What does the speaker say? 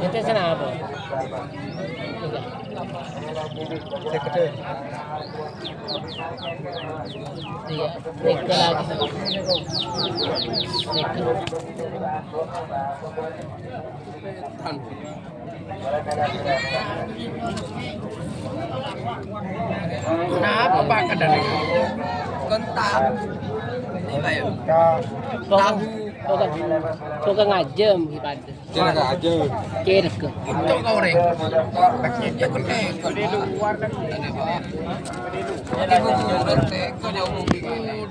Itu sana apa? Sekete. Iya, tiga lagi. Tiga. Kenapa Pak kadang kental? Apa ya? Tahu. Tukang ngajem ibadah. Kira aja. Kira ke. Itu goreng. Paketnya gede. Gede luar kan. Jadi mau teh, kau jauh mau bikin.